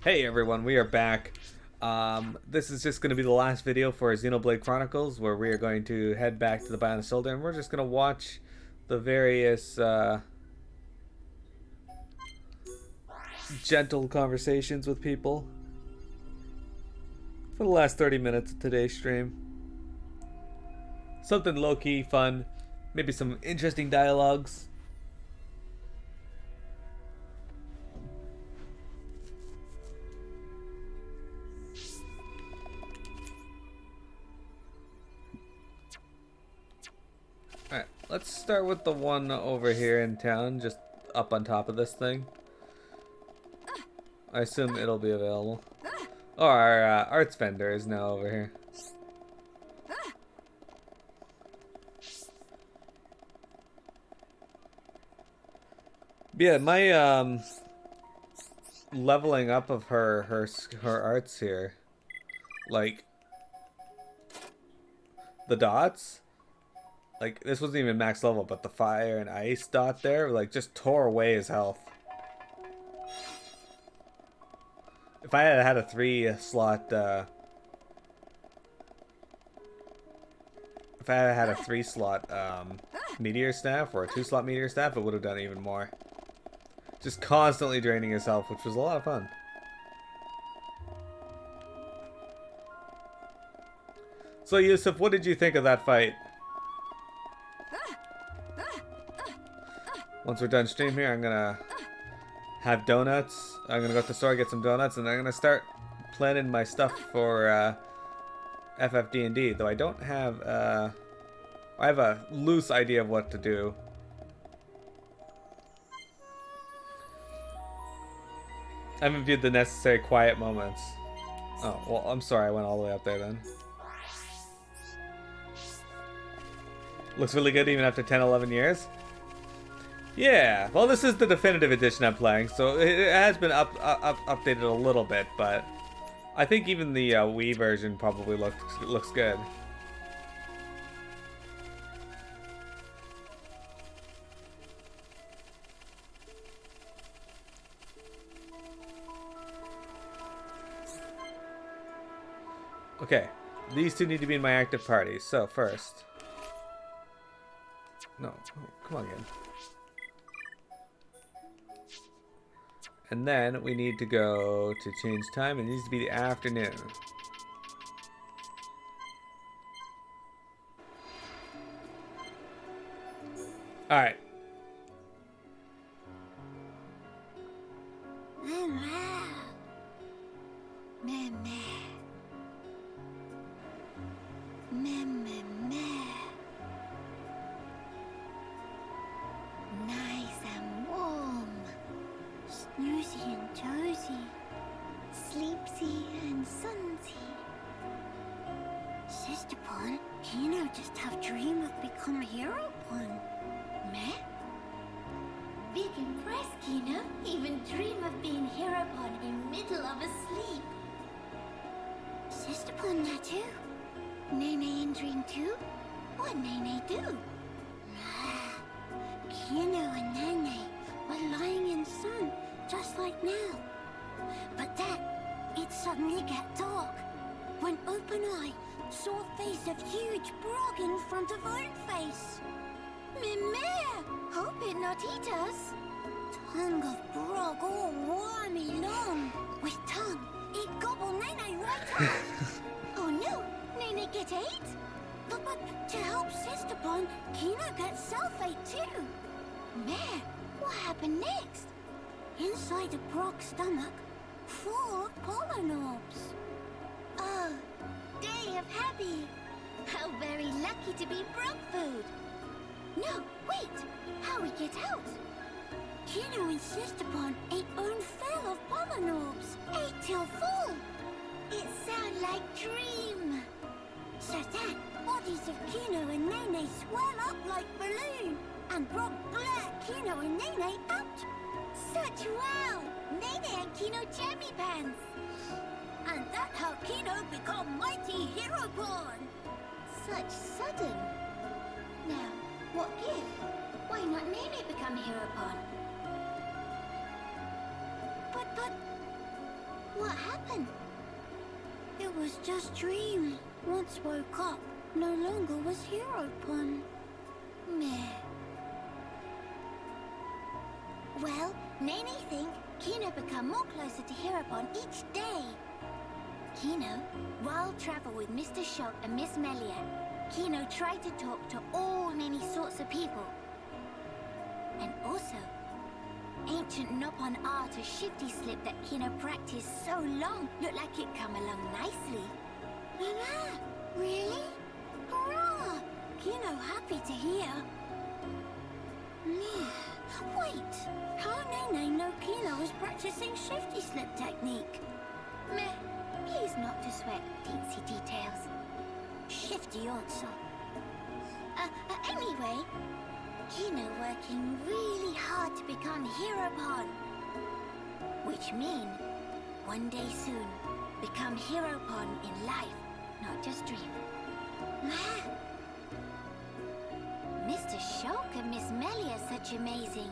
Hey everyone, we are back. This is just going to be the last video for Xenoblade Chronicles, where we are going to head back to the Bionic Soldier, and we're just going to watch the various gentle conversations with people for the last 30 minutes of today's stream. Something low-key, fun, maybe some interesting dialogues. Alright, let's start with the one over here in town, just up on top of this thing. I assume it'll be available. Oh, our arts vendor is now over here. Yeah, my leveling up of her arts here, like the dots, like this wasn't even max level, but the fire and ice dot there, like just tore away his health. If I had had a 3-slot, if I had had a 3-slot meteor staff or a 2-slot meteor staff, it would have done even more. Just constantly draining his health, which was a lot of fun. So Yusuf, what did you think of that fight? Once we're done stream here, I'm gonna have donuts. I'm gonna go to the store, get some donuts, and I'm gonna start planning my stuff for FFD&D. Though I don't have, I have a loose idea of what to do. I haven't viewed the necessary quiet moments. Oh, well, I'm sorry I went all the way up there then. Looks really good even after 10, 11 years. Yeah, well, this is the definitive edition I'm playing, so it has been updated a little bit, but I think even the Wii version probably looks good. Okay, these two need to be in my active party, so first... No, oh, come on again. And then we need to go to change time. It needs to be the afternoon. Alright. Nice and warm, snoozy and cozy, sleepsy and sunsy. Sister Pon, Kino just have dream of become hero Pon. Meh? Big impress, Kino. Even dream of being hero Pon in middle of a sleep. Sister Pon that too. Nene in dream too? What Nene do? Kino and Nene were lying in sun, just like now. But then, it suddenly got dark, when Open Eye saw a face of huge Brog in front of own face. Mimere! Hope it not eat us. Tongue of Brog all wormy long. With tongue, it gobble Nene right off. Oh no, Nene get ate? But to help Sister Pon, Kino got self-ate too. Meh, what happened next? Inside the Brog's stomach, full of pollen orbs. Oh, day of happy. How very lucky to be Brog food. No, wait, how we get out? Kino and Sister Pon ate own fill of pollen orbs, ate till full. It sound like dream. So then, bodies of Kino and Nene swell up like balloon, and Brog black Kino and Nene out. Such wow! Nene and Kino jammy pants. And that how Kino become mighty hero Pon. Such sudden. Now, what give? Why not Nene become hero Pon? But What happened? It was just dream. Once woke up, no longer was Hero Pon. Meh. Well, Nene think Kino become more closer to Hero Pon each day. Kino, while travel with Mr. Shock and Miss Melia, Kino tried to talk to all many sorts of people. And also, ancient Nopon art or shifty slip that Kino practiced so long looked like it come along nicely. Nana, really? Hurrah! Kino happy to hear. Wait, how Nene know Kino was practicing shifty slip technique? Meh, please not to sweat teensy details. Shifty also. Anyway, Kino working really hard to become Hero Pon. Which mean, one day soon, become Hero Pon in life, not just dream. Mr. Shulk and Miss Melia such amazing.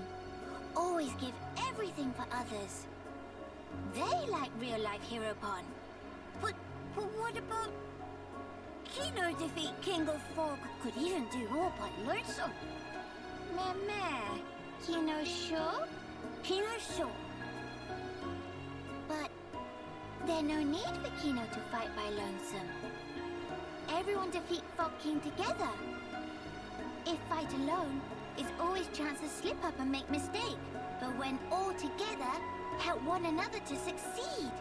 Always give everything for others. They like real-life Hero Pon. But what about... Kino defeat King of Fog could even do more by lonesome. Meh. Kino sure? Kino sure. But there's no need for Kino to fight by lonesome. Everyone defeat Fog King together. If fight alone, is always chance to slip up and make mistake. But when all together, help one another to succeed.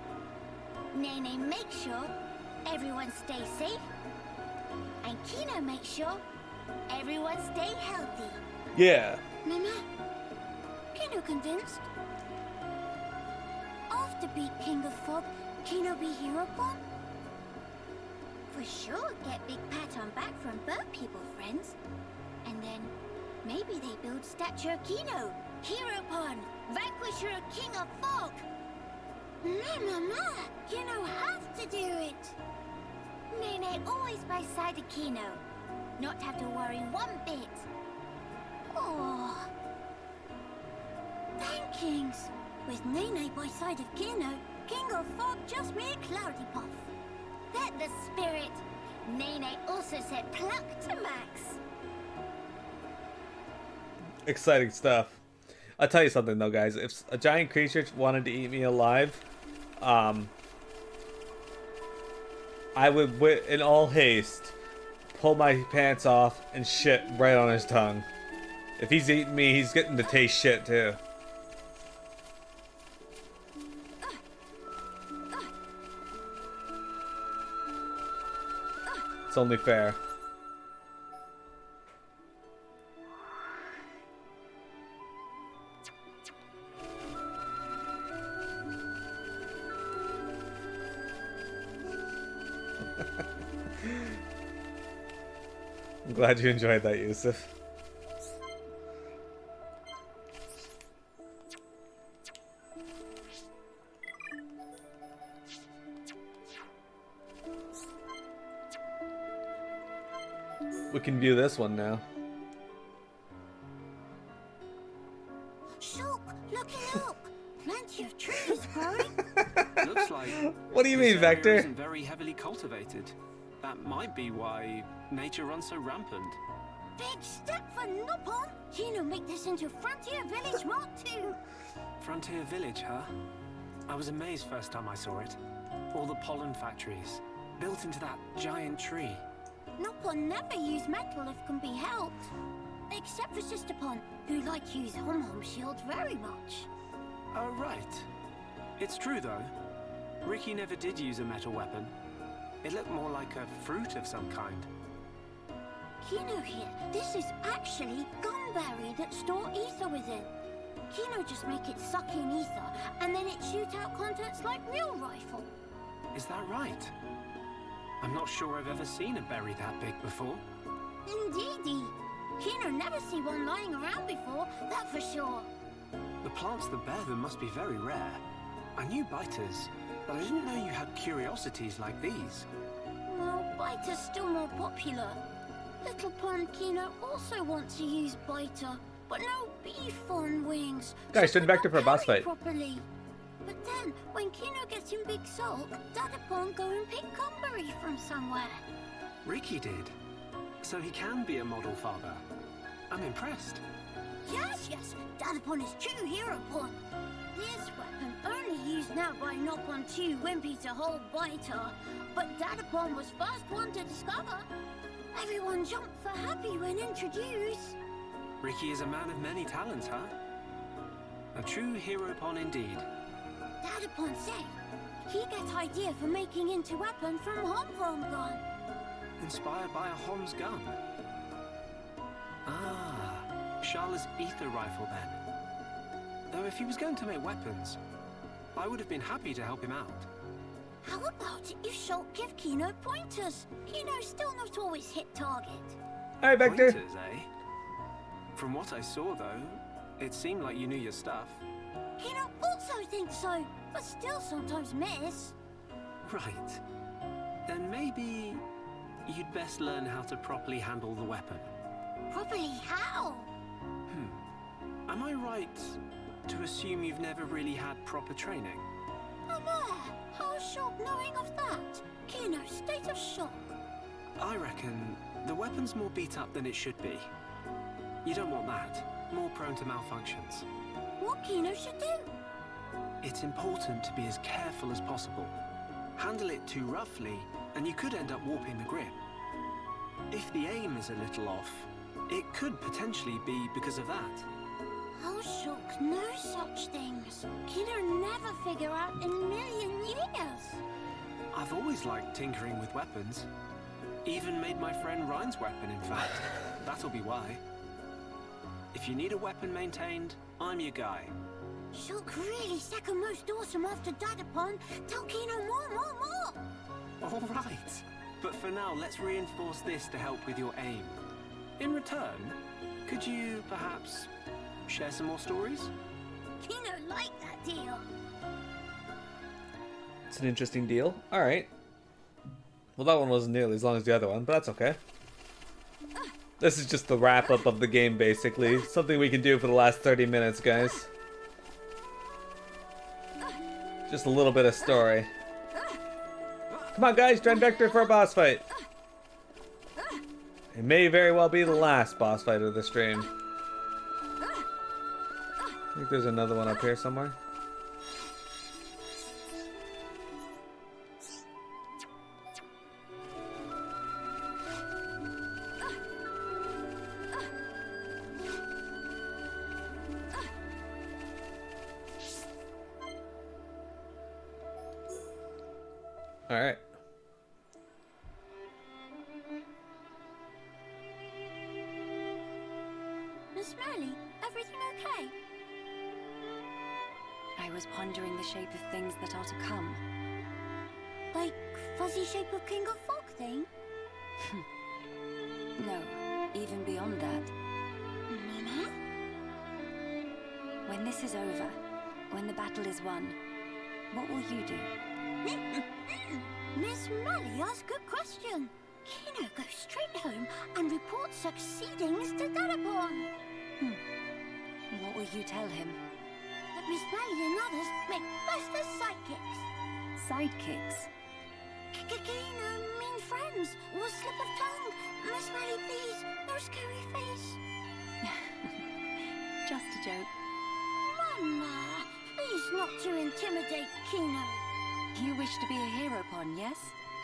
Nene make sure everyone stay safe. And Kino make sure everyone stay healthy. Yeah. Mama, Kino convinced? After beat King of Fog, Kino be Hero Pon? For sure get big pat on back from bird people friends. And then maybe they build statue of Kino, Hero Pon, vanquisher of King of Fog. Mama, Kino have to do it. Nene always by side of Kino. Not have to worry one bit. Oh. Thankings. With Nene by side of Kino, King of Fog just mere cloudy puff. That the spirit. Nene also said pluck to max. Exciting stuff. I'll tell you something though, guys. If a giant creature wanted to eat me alive, I would, in all haste, pull my pants off and shit right on his tongue. If he's eating me, he's getting to taste shit too. It's only fair. I'm glad you enjoyed that, Yusuf. We can view this one now. Shook, look. Plenty of trees growing. Looks like What do you mean, this area Vector? isn't very heavily cultivated. That might be why nature runs so rampant. Big step for Nopon. Kino make this into Frontier Village Mark II. Frontier Village, huh? I was amazed first time I saw it. All the pollen factories, built into that giant tree. Nopon never use metal if can be helped. Except for Sister Pon, who like use hom-hom shields very much. Oh, right. It's true, though. Ricky never did use a metal weapon. It looked more like a fruit of some kind. Kino here, this is actually gumberry that store ether within. Kino just make it suck in ether, and then it shoot out contents like real rifle. Is that right? I'm not sure I've ever seen a berry that big before. Indeedy. Kino never see one lying around before, that for sure. The plants that bear them must be very rare. I knew biters, but I didn't know you had curiosities like these. Well, biter's still more popular. Little Pon Kino also wants to use biter, but no beef on wings. Guys, so turn Vector could for a boss not carry fight. properly. But then then, when Kino gets in big sulk, Dadapon go and pick Conbury from somewhere. Ricky did. So he can be a model father. I'm impressed. Yes, Dadapon is true hero porn. This weapon only used now by Nopon 2 Wimpy to hold biter, but Dadapon was first one to discover. Everyone jumped for happy when introduced. Ricky is a man of many talents, huh? A true hero pon indeed. Dadapon said he gets idea for making into weapon from Hom gun. Inspired by a Hom's gun. Ah, Charla's ether rifle then. Though if he was going to make weapons, I would have been happy to help him out. How about if Shulk give Kino pointers? Kino's still not always hit target. Hi, Vector. Pointers, eh? From what I saw, though, it seemed like you knew your stuff. Kino also thinks so, but still sometimes miss. Right. Then maybe you'd best learn how to properly handle the weapon. Properly how? Am I right to assume you've never really had proper training? Mama, how's Shulk knowing of that? Kino's state of shock. I reckon the weapon's more beat up than it should be. You don't want that. More prone to malfunctions. What Kino should do? It's important to be as careful as possible. Handle it too roughly, and you could end up warping the grip. If the aim is a little off, it could potentially be because of that. How Shulk knows such things? Kino never figure out in a million years. I've always liked tinkering with weapons. Even made my friend Ryan's weapon, in fact. That'll be why. If you need a weapon maintained, I'm your guy. Shulk really second most awesome after Dadapon. Tell Kino more. All right. But for now, let's reinforce this to help with your aim. In return, could you perhaps share some more stories? Kino liked that deal. It's an interesting deal. Alright. Well, that one wasn't nearly as long as the other one, but that's okay. This is just the wrap-up of the game, basically. Something we can do for the last 30 minutes, guys. Just a little bit of story. Come on, guys, join Vector for a boss fight. It may very well be the last boss fight of the stream. I think there's another one up here somewhere. Alright. Miss Merly, everything okay? I was pondering the shape of things that are to come. Like fuzzy shape of King of Fog thing? No, even beyond that. Mama? When this is over, when the battle is won, what will you do? Miss Merly asked good question. Kino goes straight home and reports succeedings to Dadapon. What will you tell him? That Miss Merly and others make best as sidekicks. Sidekicks? Kino mean friends. Was slip of tongue. Miss Merly, please. No scary face. Just a joke. Mama, please not to intimidate Kino. You wish to be a hero pon, yes?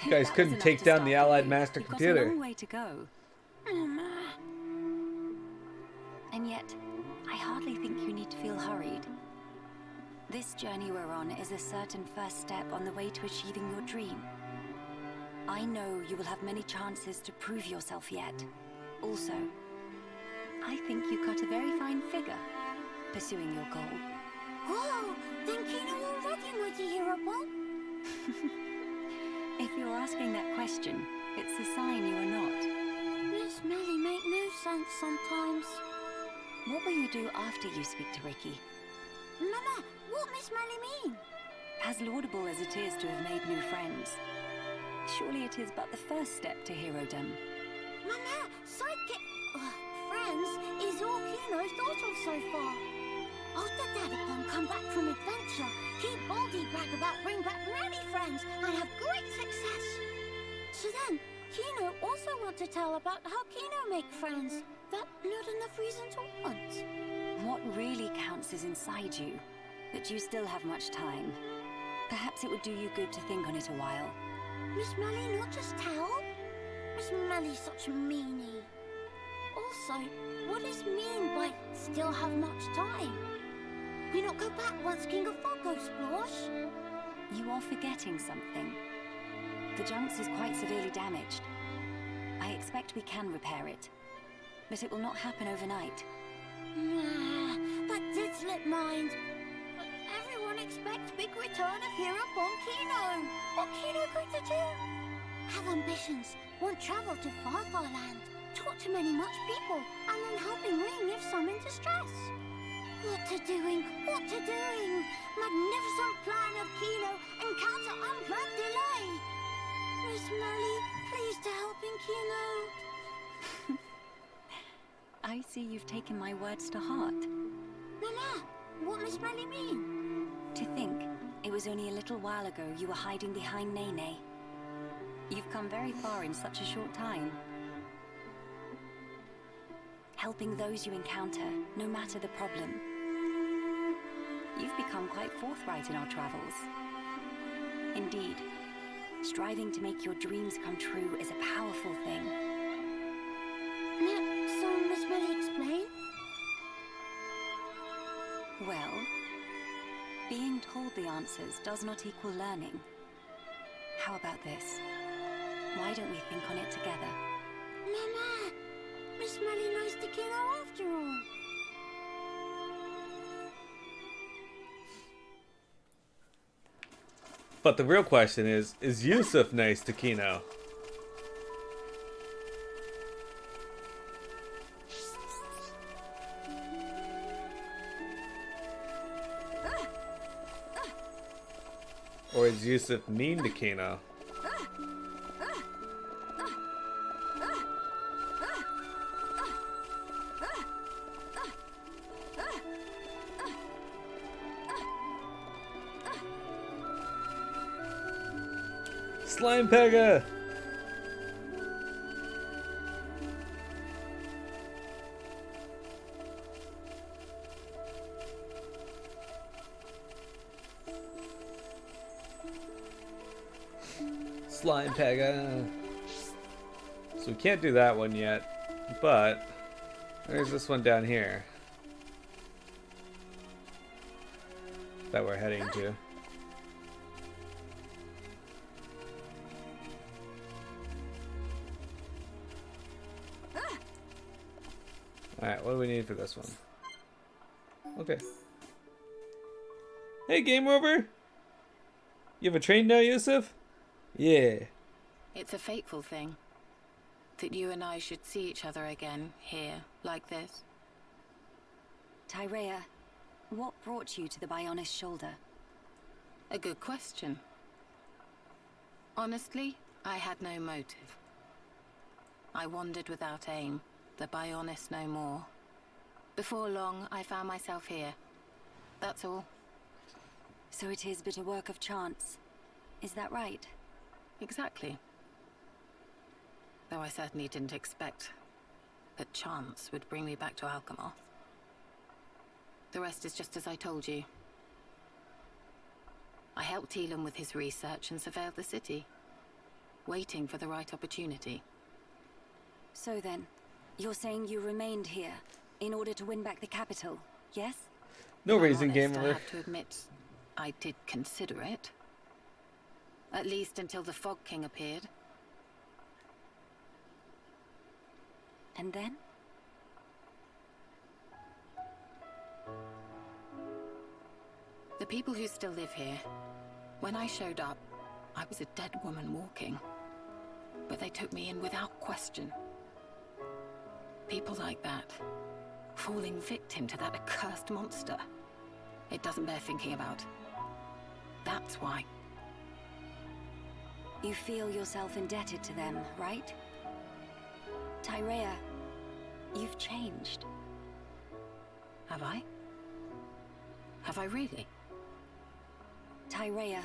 You guys couldn't take down the Allied Master You've Computer. got a long way to go. Mama. And yet, I hardly think you need to feel hurried. This journey we're on is a certain first step on the way to achieving your dream. I know you will have many chances to prove yourself yet. Also, I think you've got a very fine figure pursuing your goal. Whoa, then Kino already multi-hero-pon? If you're asking that question, it's a sign you are not. Miss Merly make no sense sometimes. What will you do after you speak to Ricky? Mama, what Miss Merly mean? As laudable as it is to have made new friends, surely it is but the first step to herodom. Mama, sidekick... friends is all Kino thought of so far. After Dadapon come back from adventure, he boldly brag about bring back many friends and have great success. So then, Kino also want to tell about how Kino make friends that not enough reason to want. What really counts is inside you, that you still have much time. Perhaps it would do you good to think on it a while. Miss Melly not just tell? Miss Melly's such a meanie. Also, what is mean by still have much time? We not go back once King of Fog goes splosh? You are forgetting something. The Junks is quite severely damaged. I expect we can repair it, but it will not happen overnight. Nah, that did slip mind. But everyone expects big return of hero upon Kino. What Kino going to do? Have ambitions, want travel to far land, talk to many much people, and then helping Ring if some in distress. What to doing? Magnificent plan of Kino, encounter unplanned delay. Miss Melly, please to helping Kino. I see you've taken my words to heart. Mama, what Miss Melly mean? To think, it was only a little while ago you were hiding behind Nene. You've come very far in such a short time. Helping those you encounter, no matter the problem. You've become quite forthright in our travels. Indeed, striving to make your dreams come true is a powerful thing. So Miss Melly explain? Well, being told the answers does not equal learning. How about this? Why don't we think on it together? Mama, Miss Melly nice to Kino after all. But the real question is Yusuf nice to Kino? Or is Yusuf mean to Kino? Slime Pega! Slime Pega! So we can't do that one yet, but there's this one down here that we're heading to. Alright, what do we need for this one? Okay. Hey, Game Over! You have a train now, Yusuf? Yeah. It's a fateful thing that you and I should see each other again here, like this. Tyrea, what brought you to the Bionis shoulder? A good question. Honestly, I had no motive. I wandered without aim, the Bionis no more. Before long, I found myself here. That's all. So it is but a work of chance. Is that right? Exactly. Though I certainly didn't expect that chance would bring me back to Alchemoth. The rest is just as I told you. I helped Elam with his research and surveilled the city, waiting for the right opportunity. So then, you're saying you remained here in order to win back the capital, yes? No If I'm reason, Game honest, I Over. have to admit, I did consider it. At least until the Fog King appeared. And then? The people who still live here, when I showed up, I was a dead woman walking. But they took me in without question. People like that, falling victim to that accursed monster. It doesn't bear thinking about. That's why. You feel yourself indebted to them, right? Tyrea, you've changed. Have I? Have I really? Tyrea,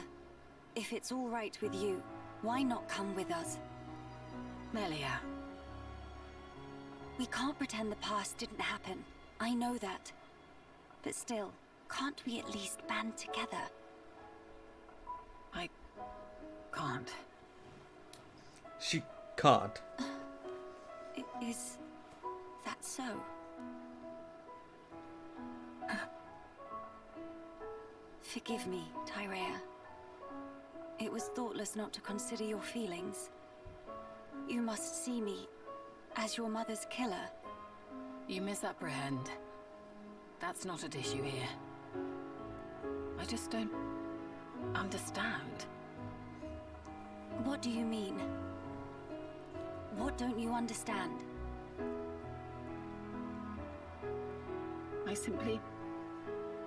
if it's all right with you, why not come with us? Melia, We can't pretend the past didn't happen. I know that. But still, can't we at least band together? I can't. She can't. Is that so? Forgive me, Tyrea. It was thoughtless not to consider your feelings. You must see me as your mother's killer. You misapprehend. That's not at issue here. I just don't understand. What do you mean? What don't you understand? I simply...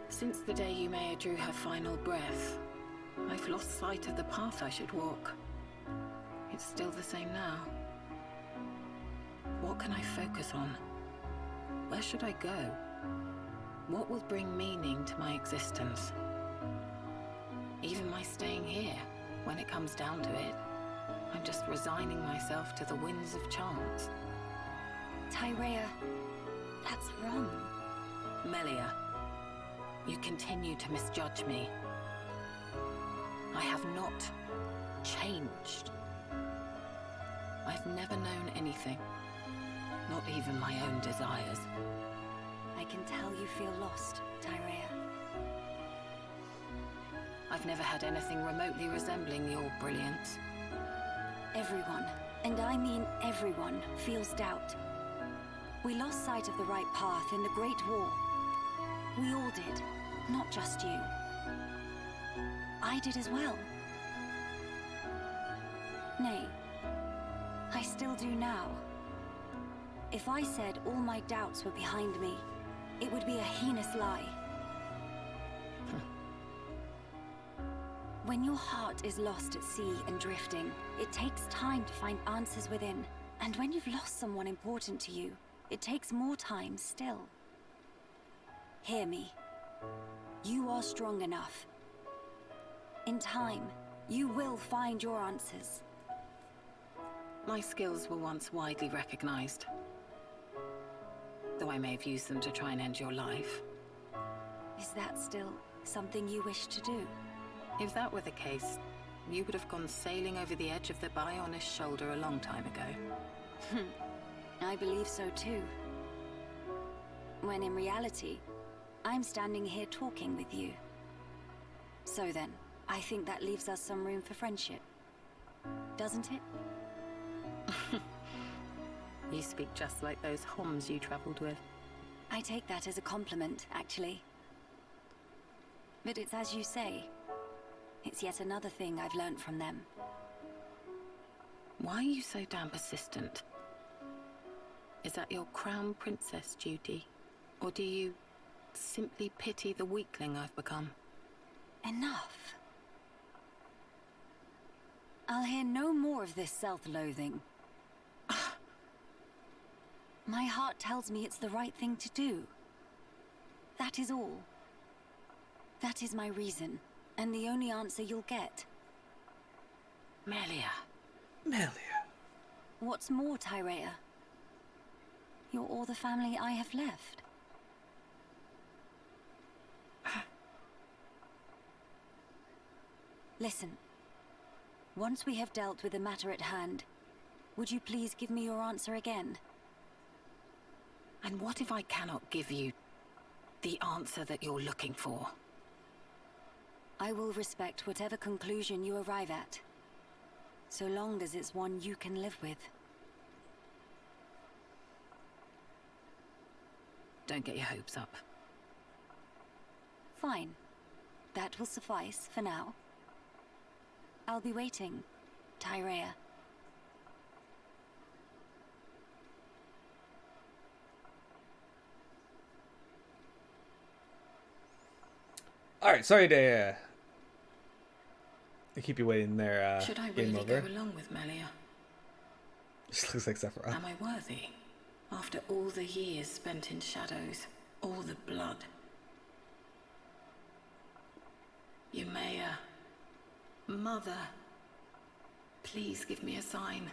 Since the day Yumea drew her final breath, I've lost sight of the path I should walk. It's still the same now. What can I focus on? Where should I go? What will bring meaning to my existence? Even my staying here, when it comes down to it, I'm just resigning myself to the winds of chance. Tyrea, that's wrong. Melia, you continue to misjudge me. I have not changed. I've never known anything, not even my own desires. I can tell you feel lost, Tyrea. I've never had anything remotely resembling your brilliance. Everyone, and I mean everyone, feels doubt. We lost sight of the right path in the Great War. We all did, not just you. I did as well. Nay, I still do now. If I said all my doubts were behind me, it would be a heinous lie. When your heart is lost at sea and drifting, it takes time to find answers within. And when you've lost someone important to you, it takes more time still. Hear me. You are strong enough. In time, you will find your answers. My skills were once widely recognized, though I may have used them to try and end your life. Is that still something you wish to do? If that were the case, you would have gone sailing over the edge of the Bionist shoulder a long time ago. I believe so too. When in reality, I'm standing here talking with you. So then, I think that leaves us some room for friendship. Doesn't it? You speak just like those Homs you traveled with. I take that as a compliment, actually. But it's as you say. It's yet another thing I've learned from them. Why are you so damn persistent? Is that your crown princess duty? Or do you simply pity the weakling I've become? Enough. I'll hear no more of this self-loathing. My heart tells me it's the right thing to do. That is all. That is my reason, and the only answer you'll get. Melia. Melia. What's more, Tyrea? You're all the family I have left. Listen. Once we have dealt with the matter at hand, would you please give me your answer again? And what if I cannot give you the answer that you're looking for? I will respect whatever conclusion you arrive at, so long as it's one you can live with. Don't get your hopes up. Fine. That will suffice for now. I'll be waiting, Tyrea. Alright, sorry to keep you waiting there. Should I game really over. go along with Melia? Just looks like Sephiroth. Am I worthy? After all the years spent in shadows, all the blood. Yumea, Mother, please give me a sign.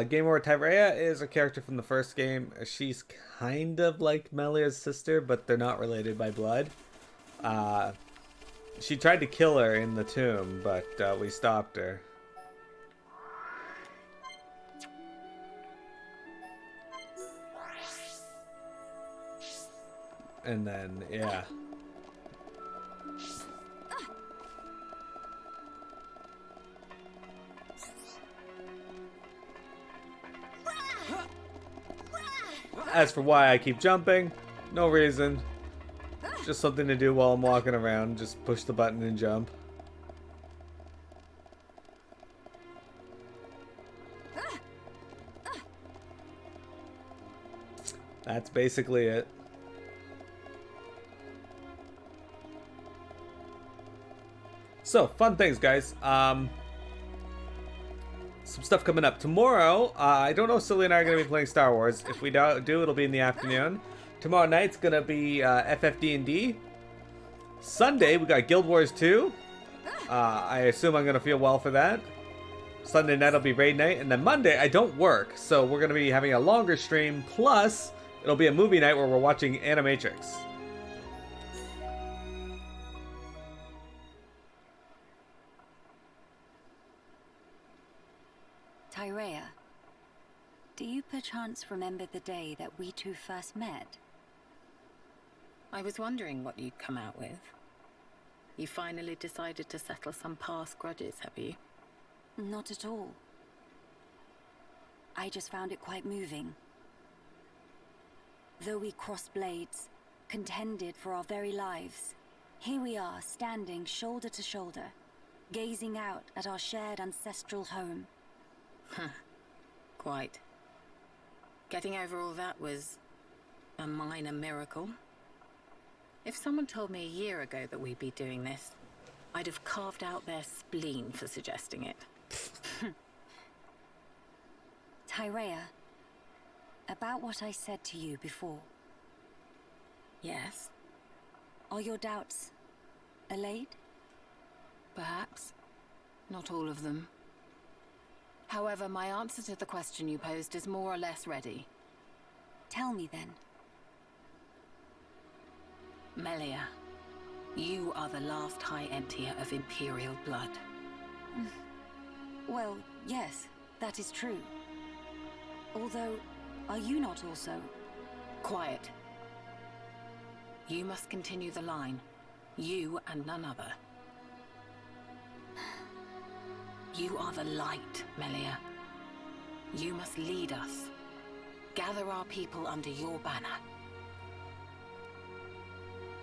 Game over Tyrea is a character from the first game. She's kind of like Melia's sister, but they're not related by blood. She tried to kill her in the tomb, but we stopped her. And then, yeah. As for why I keep jumping, no reason. Just something to do while I'm walking around. Just push the button and jump. That's basically it. So, fun things, guys. Some stuff coming up. Tomorrow, I don't know if Silly and I are going to be playing Star Wars. If we do, it'll be in the afternoon. Tomorrow night's going to be FFD&D. Sunday, we got Guild Wars 2. I assume I'm going to feel well for that. Sunday night will be raid night. And then Monday, I don't work. So we're going to be having a longer stream. Plus, it'll be a movie night where we're watching Animatrix. Tyrea, do you perchance remember the day that we two first met? I was wondering what you'd come out with. You finally decided to settle some past grudges, have you? Not at all. I just found it quite moving. Though we crossed blades, contended for our very lives, here we are standing shoulder to shoulder, gazing out at our shared ancestral home. Huh. Quite. Getting over all that was a minor miracle. If someone told me a year ago that we'd be doing this, I'd have carved out their spleen for suggesting it. Tyrea, about what I said to you before. Yes? Are your doubts allayed? Perhaps. Not all of them. However, my answer to the question you posed is more or less ready. Tell me then. Melia, you are the last High Entier of Imperial blood. Well, yes, that is true. Although, are you not also? Quiet. You must continue the line. You and none other. You are the light, Melia. You must lead us. Gather our people under your banner.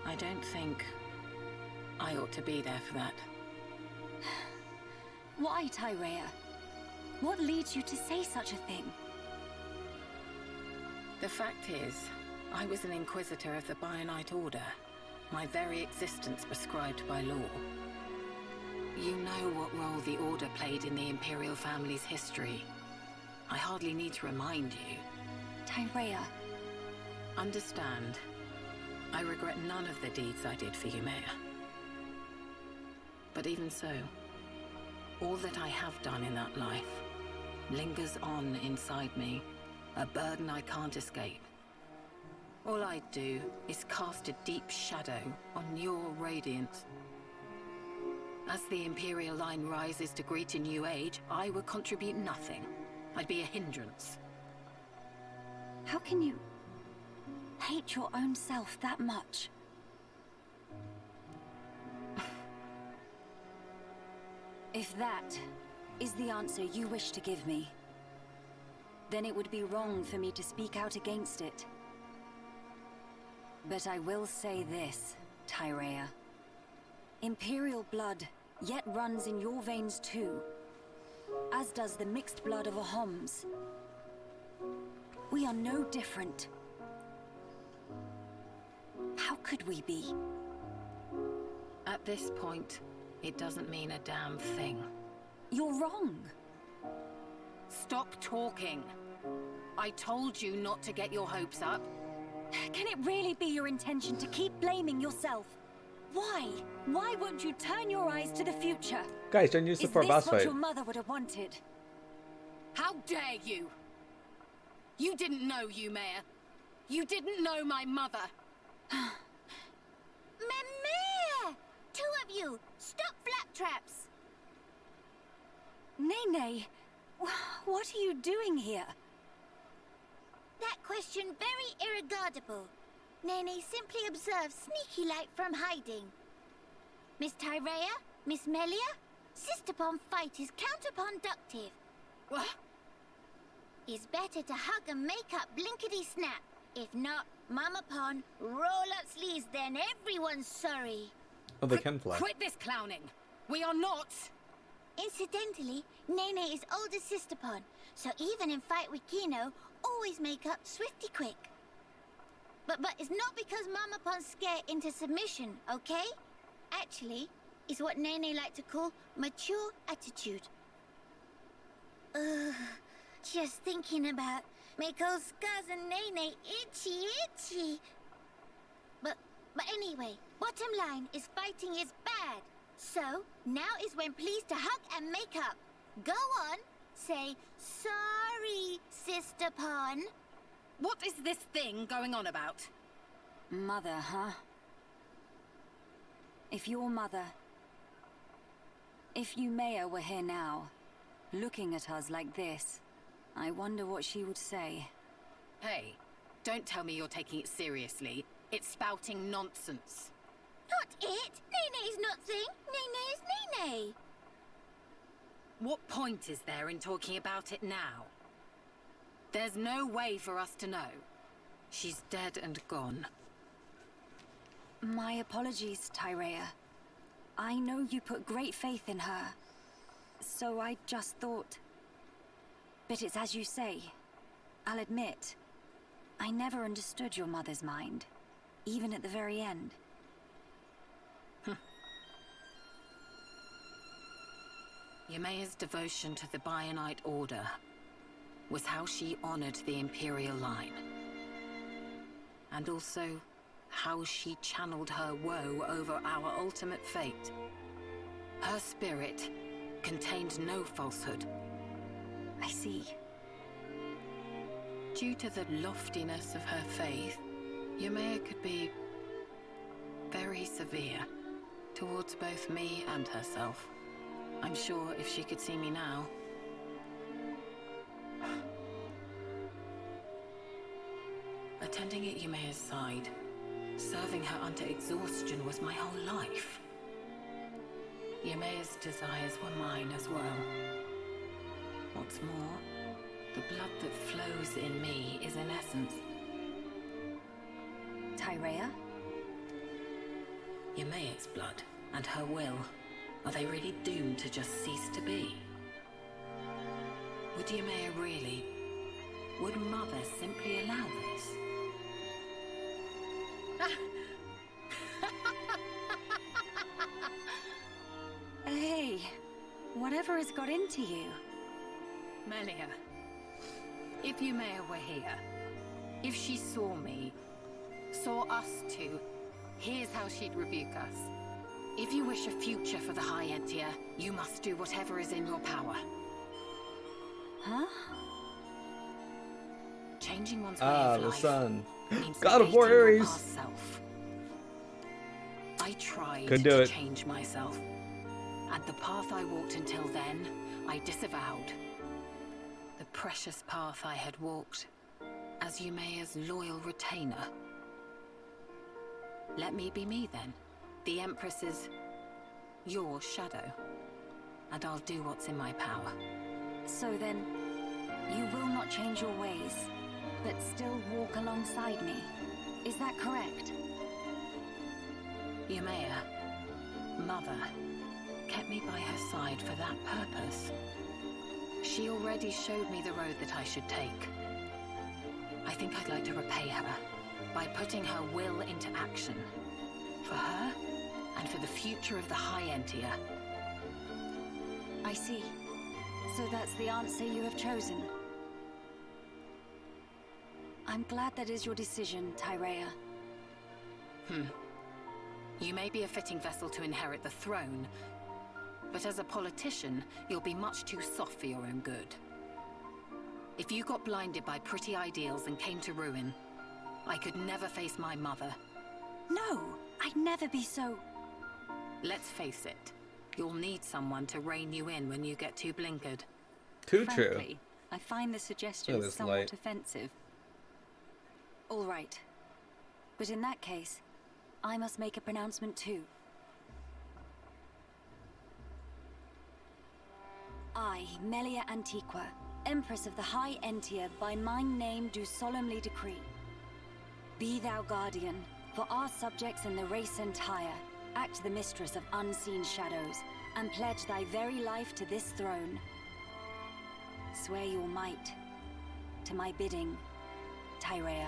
I don't think I ought to be there for that. Why, Tyrea? What leads you to say such a thing? The fact is, I was an Inquisitor of the Bionite Order. My very existence prescribed by law. You know what role the Order played in the Imperial family's history. I hardly need to remind you. Tyrea. Understand, I regret none of the deeds I did for you, Maya. But even so, all that I have done in that life lingers on inside me, a burden I can't escape. All I do is cast a deep shadow on your radiance. As the Imperial line rises to greet a new age, I would contribute nothing. I'd be a hindrance. How can you hate your own self that much? If that is the answer you wish to give me, then it would be wrong for me to speak out against it. But I will say this, Tyrea. Imperial blood yet runs in your veins too, as does the mixed blood of Ahoms. We are no different. How could we be? At this point, it doesn't mean a damn thing. You're wrong. Stop talking. I told you not to get your hopes up. Can it really be your intention to keep blaming yourself? Why? Why won't you turn your eyes to the future? Guys, don't use the Is for a this boss what fight. your mother would have wanted? How dare you? You didn't know, Yumea. You didn't know my mother. Mimir! Two of you, stop flaptraps! Nene, what are you doing here? That question very irregardable. Nene simply observes sneaky-like from hiding. Miss Tyrea, Miss Melia, Sister-pon fight is counterproductive. What? It's better to hug and make up blinkety-snap. If not, Mama-pon, roll up sleeves, then everyone's sorry. Oh, they can fly. Quit this clowning. We are not. Incidentally, Nene is older Sister-pon, so even in fight with Kino, always make up swifty quick. But it's not because Mama-pon's scared into submission, okay? Actually, it's what Nene like to call mature attitude. Ugh, just thinking about make old scars and Nene itchy. But anyway, bottom line is fighting is bad. So, now is when pleased to hug and make up. Go on, say, sorry, Sister-pon. What is this thing going on about? Mother, huh? If your mother... If Yumea were here now, looking at us like this, I wonder what she would say. Hey, don't tell me you're taking it seriously. It's spouting nonsense. Not it! Nene is not thing. Nene is Nene. What point is there in talking about it now? There's no way for us to know. She's dead and gone. My apologies, Tyrea. I know you put great faith in her, so I just thought... But it's as you say. I'll admit, I never understood your mother's mind, even at the very end. Yumea's devotion to the Bionite Order was how she honored the Imperial line. And also, how she channeled her woe over our ultimate fate. Her spirit contained no falsehood. I see. Due to the loftiness of her faith, Yumea could be very severe towards both me and herself. I'm sure if she could see me now... Attending at Yumea's side, serving her unto exhaustion was my whole life. Yumea's desires were mine as well. What's more, the blood that flows in me is in essence Tyrea? Yumea's blood and her will. Are they really doomed to just cease to be? Would Yumea really? Would Mother simply allow this? Hey, whatever has got into you? Melia, if Yumea were here, if she saw me, saw us two, here's how she'd rebuke us. If you wish a future for the High Entia, you must do whatever is in your power. Huh? Changing one's way Ah, of the life sun. means God of War negating your Ares. past self. I tried Couldn't do to it. change myself, and the path I walked until then, I disavowed. The precious path I had walked as Yumea's loyal retainer. Let me be me then. The Empress's... your shadow. And I'll do what's in my power. So then, you will not change your ways, but still walk alongside me. Is that correct? Yumea, Mother, kept me by her side for that purpose. She already showed me the road that I should take. I think I'd like to repay her by putting her will into action. For her, and for the future of the High Entia. I see. So that's the answer you have chosen. I'm glad that is your decision, Tyrea. You may be a fitting vessel to inherit the throne, but as a politician, you'll be much too soft for your own good. If you got blinded by pretty ideals and came to ruin, I could never face my mother. No, I'd never be so... Let's face it, you'll need someone to rein you in when you get too blinkered. Too true. Frankly, I find the suggestion Look at this somewhat light. offensive. All right. But in that case, I must make a pronouncement too. I, Melia Antiqua, Empress of the High Entia, by my name do solemnly decree. Be thou guardian, for our subjects and the race entire, act the mistress of unseen shadows, and pledge thy very life to this throne. Swear your might, to my bidding, Tyrea.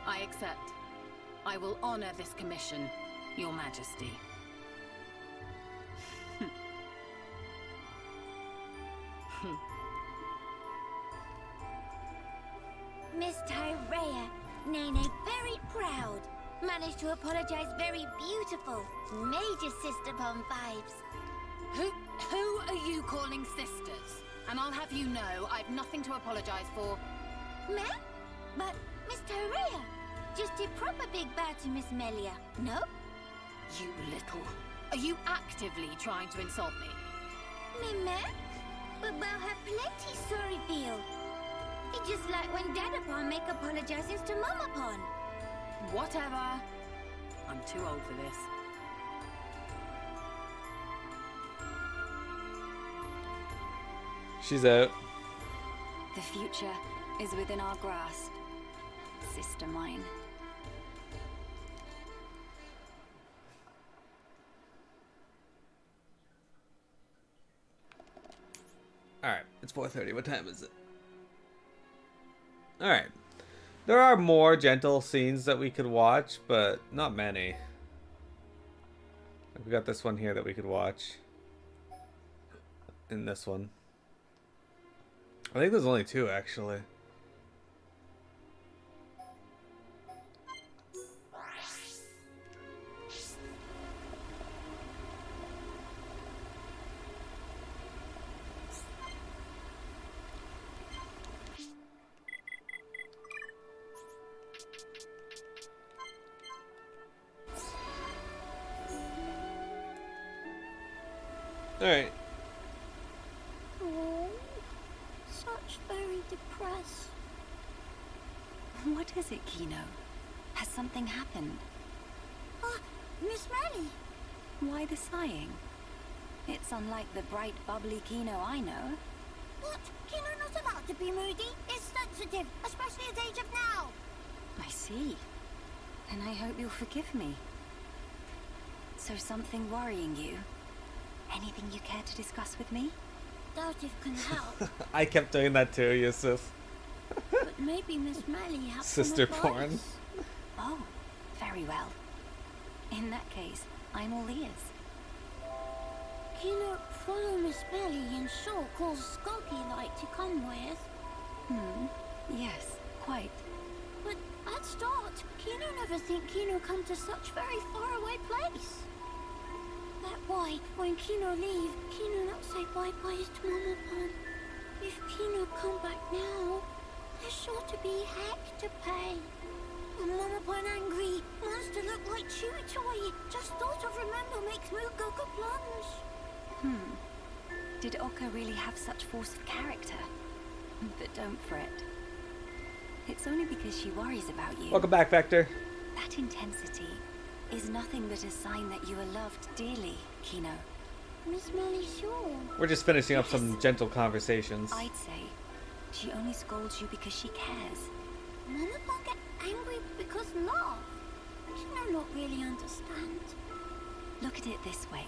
I accept. I will honor this commission, Your Majesty. Miss Tyrea, Nene very proud. Managed to apologize very beautiful. Major sister bomb vibes. Who are you calling sisters? And I'll have you know, I've nothing to apologize for. Me? But Miss Tyrea just did proper big bad to Miss Melia, no? You little... Are you actively trying to insult me? Me? But well have plenty sorry feel. It's just like when Dadapon make apologizes to Mamapon. Whatever. I'm too old for this. She's out. The future is within our grasp, sister mine. Alright, it's 4:30. What time is it? Alright. There are more gentle scenes that we could watch, but not many. We got this one here that we could watch. And this one. I think there's only two, actually. Alright. Oh, such very depressed. What is it, Kino? Has something happened? Ah, Miss Melly. Why the sighing? It's unlike the bright, bubbly Kino I know. What? Kino not allowed to be moody? It's sensitive, especially at the age of now. I see. Then I hope you'll forgive me. So something worrying you? Anything you care to discuss with me? Doubt it can help. I kept doing that too, Yusuf. But maybe Miss Melly has Sister some porn. advice. Oh, very well. In that case, I'm all ears. Kino follow Miss Melly and Shaw calls Skulky like to come with. Yes, quite. But at start, Kino never think Kino come to such very far away place. That why, when Kino leave, Kino not say bye-byes to Mamapon. If Kino come back now, there's sure to be heck to pay. And Mamapon angry, monster look like Chewy Toy. Just thought of remember makes Moo go plunge. Did Oka really have such force of character? But don't fret. It's only because she worries about you. Welcome back, Vector. That intensity is nothing but a sign that you are loved dearly, Kino. Miss Melly sure. We're just finishing up some gentle conversations. I'd say she only scolds you because she cares. Mamapon get angry because love. Kino not really understand. Look at it this way.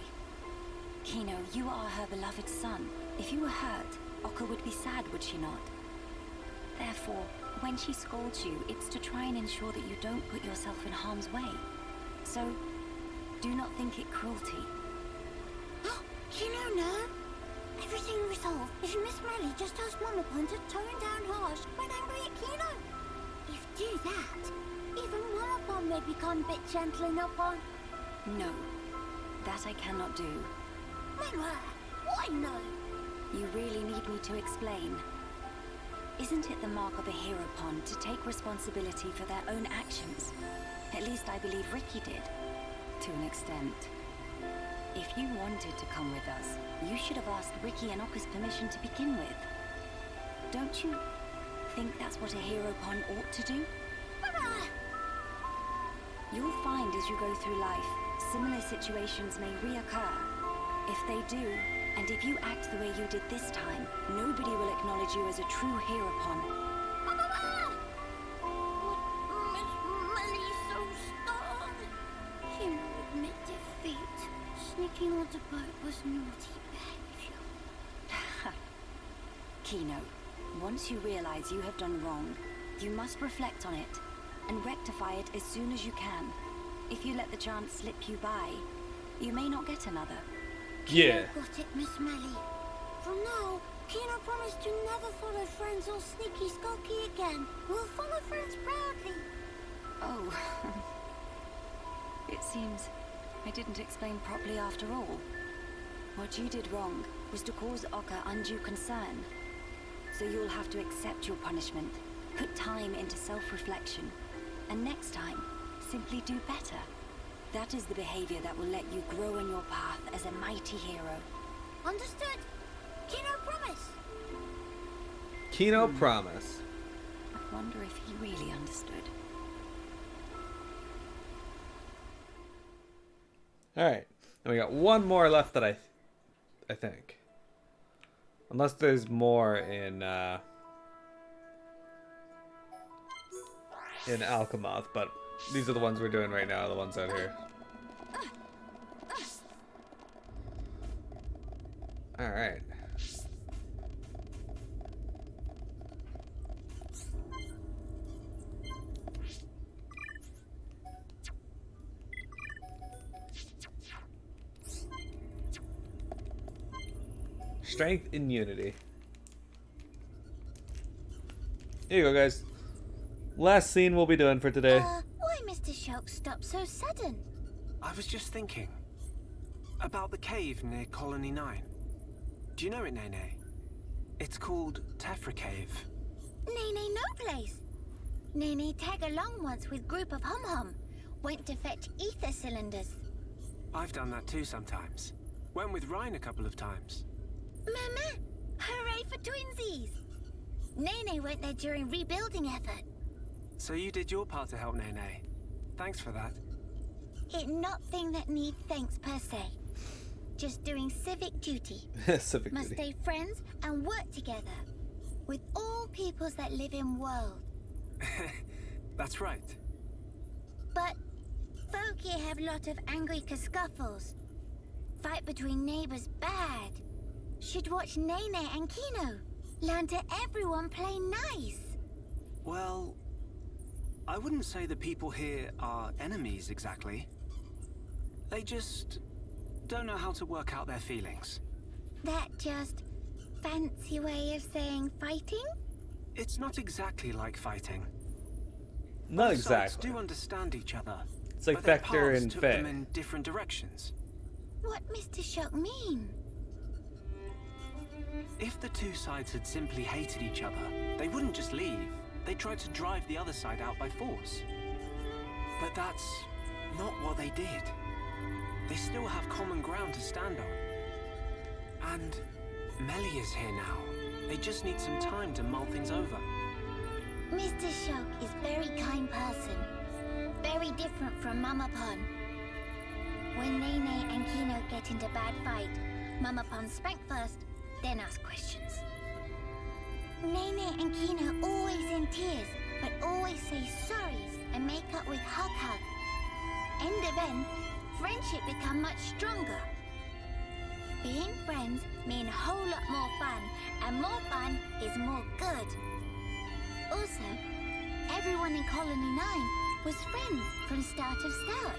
Kino, you are her beloved son. If you were hurt, Oka would be sad, would she not? Therefore, when she scolds you, it's to try and ensure that you don't put yourself in harm's way. So, do not think it cruelty. Kino no. Everything resolved if Miss Melly just tells Mamapon to tone down harsh when angry at Kino. If do that, Even Wallopon may become a bit gentler upon. No, that I cannot do. Why no? You really need me to explain. Isn't it the mark of a Heropon to take responsibility for their own actions? At least I believe Ricky did, to an extent. If you wanted to come with us, you should have asked Ricky and Okka's permission to begin with. Don't you think that's what a Heropon ought to do? You'll find as you go through life, similar situations may reoccur. If they do, and if you act the way you did this time, nobody will acknowledge you as a true Heropon. Miss Melly's so stubborn. Kino admit defeat. Sneaking on the boat was naughty behavior. Kino, once you realize you have done wrong, you must reflect on it and rectify it as soon as you can. If you let the chance slip you by, you may not get another. Yeah. Kino got it, Miss Melly. From now, Kino promised to never follow friends or sneaky skulky again. We'll follow friends proudly. Oh. It seems I didn't explain properly after all. What you did wrong was to cause Okka undue concern. So you'll have to accept your punishment, put time into self-reflection, and next time, simply do better. That is the behavior that will let you grow on your path as a mighty hero. Understood. Kino promise. Kino promise. I wonder if he really understood. Alright. And we got one more left that I think. Unless there's more in Alchemoth, but these are the ones we're doing right now, the ones out here. Alright. Strength in unity. Here you go, guys. Last scene we'll be doing for today. Why Mr. Shulk stop so sudden? I was just thinking about the cave near Colony 9. Do you know it, Nene? It's called Tephra Cave. Nene no place. Nene tag along once with group of hum-hum. Went to fetch ether cylinders. I've done that too sometimes. Went with Ryan a couple of times. Mama, hooray for twinsies! Nene went there during rebuilding effort. So you did your part to help Nene. Thanks for that. It not thing that need thanks per se. Just doing civic duty. Civic Must duty. stay friends and work together. With all peoples that live in world. That's right. But folk here have lot of angry scuffles. Fight between neighbors bad. Should watch Nene and Kino. Learn to everyone play nice. Well, I wouldn't say the people here are enemies exactly. They just don't know how to work out their feelings. That just fancy way of saying fighting? It's not exactly like fighting. Not Both sides exactly. do understand each other. It's like but their Vector paths and took Faye. them in different directions. What Mr. Shock mean? If the two sides had simply hated each other, they wouldn't just leave. They'd try to drive the other side out by force. But that's not what they did. They still have common ground to stand on. And Melly is here now. They just need some time to mull things over. Mr. Shock is very kind person. Very different from Mama Pon. When Nene and Kino get into bad fight, Mama Pon spank first, then ask questions. Nene and Kino always in tears, but always say sorries and make up with hug. End of end, friendship become much stronger. Being friends mean a whole lot more fun, and more fun is more good. Also, everyone in Colony 9 was friends from start of start.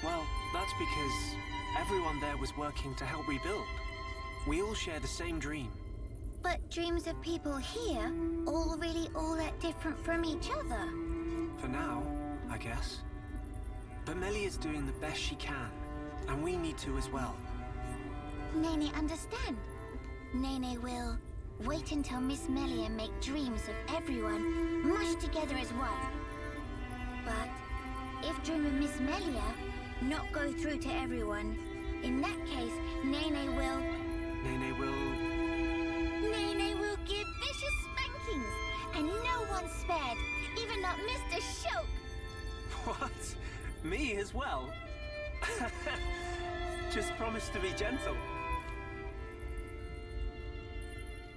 Well, that's because everyone there was working to help rebuild. We all share the same dream. But dreams of people here all really all that different from each other. For now, I guess. But Melia's doing the best she can, and we need to as well. Nene understand. Nene will wait until Miss Melia make dreams of everyone mushed together as one. But if dream of Miss Melia not go through to everyone, in that case, Nene will give vicious spankings, and no one's spared, even not Mr. Shulk. What? Me as well? Just promise to be gentle.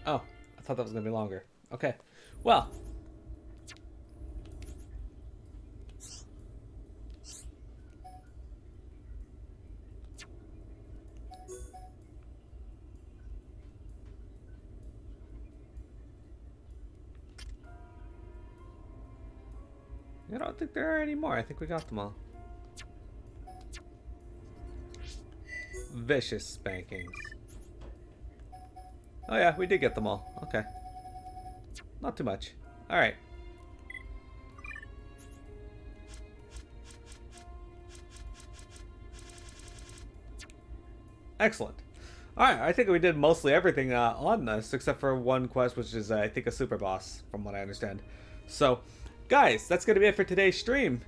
Oh, I thought that was going to be longer. Okay. Well. I don't think there are any more. I think we got them all. Vicious spankings. Oh yeah, we did get them all. Okay. Not too much. Alright. Excellent. Alright, I think we did mostly everything on this, except for one quest, which is, I think, a super boss, from what I understand. So, guys, that's going to be it for today's stream.